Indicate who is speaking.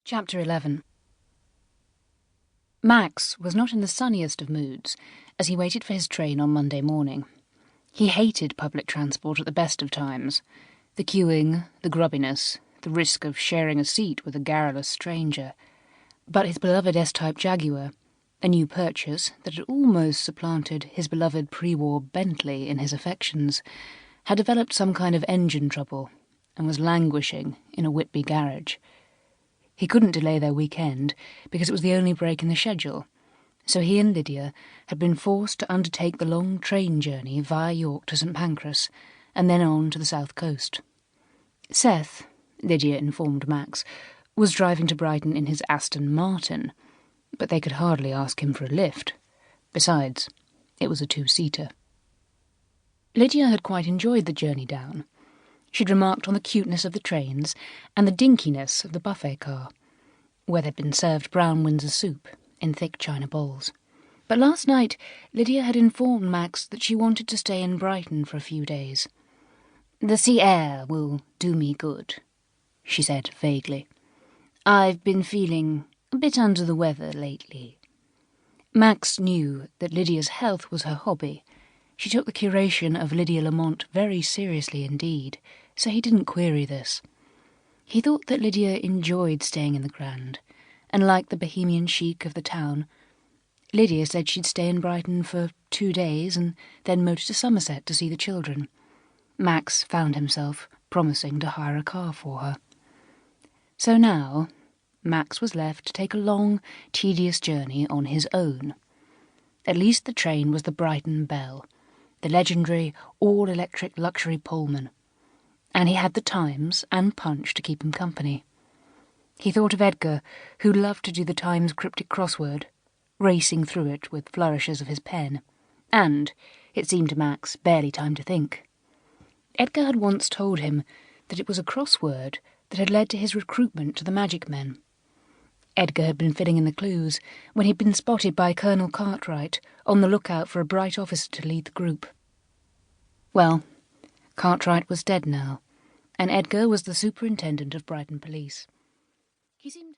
Speaker 1: Chapter 11. Max was not in the sunniest of moods as he waited for his train on Monday morning. He hated public transport at the best of times. The queuing, the grubbiness, the risk of sharing a seat with a garrulous stranger. But his beloved S-Type Jaguar, a new purchase that had almost supplanted his beloved pre-war Bentley in his affections, had developed some kind of engine trouble and was languishing in a Whitby garage. He couldn't delay their weekend because it was the only break in the schedule, so he and Lydia had been forced to undertake the long train journey via York to St Pancras and then on to the south coast. Seth, Lydia informed Max, was driving to Brighton in his Aston Martin, but they could hardly ask him for a lift. Besides, it was a two-seater. Lydia had quite enjoyed the journey down. She'd remarked on the cuteness of the trains and the dinkiness of the buffet car, where there'd been served brown Windsor soup in thick china bowls. But last night Lydia had informed Max that she wanted to stay in Brighton for a few days. "The sea air will do me good," she said vaguely. "I've been feeling a bit under the weather lately." Max knew that Lydia's health was her hobby. She took the curation of Lydia Lamont very seriously indeed, so he didn't query this. He thought that Lydia enjoyed staying in the Grand, and liked the bohemian chic of the town. Lydia said she'd stay in Brighton for 2 days and then motor to Somerset to see the children. Max found himself promising to hire a car for her. So now Max was left to take a long, tedious journey on his own. At least the train was the Brighton Belle, the legendary all-electric luxury Pullman, and he had the Times and Punch to keep him company. He thought of Edgar, who loved to do the Times cryptic crossword, racing through it with flourishes of his pen, and, it seemed to Max, barely time to think. Edgar had once told him that it was a crossword that had led to his recruitment to the Magic Men. Edgar had been filling in the clues when he'd been spotted by Colonel Cartwright on the lookout for a bright officer to lead the group. Well, Cartwright was dead now, and Edgar was the superintendent of Brighton Police. He seemed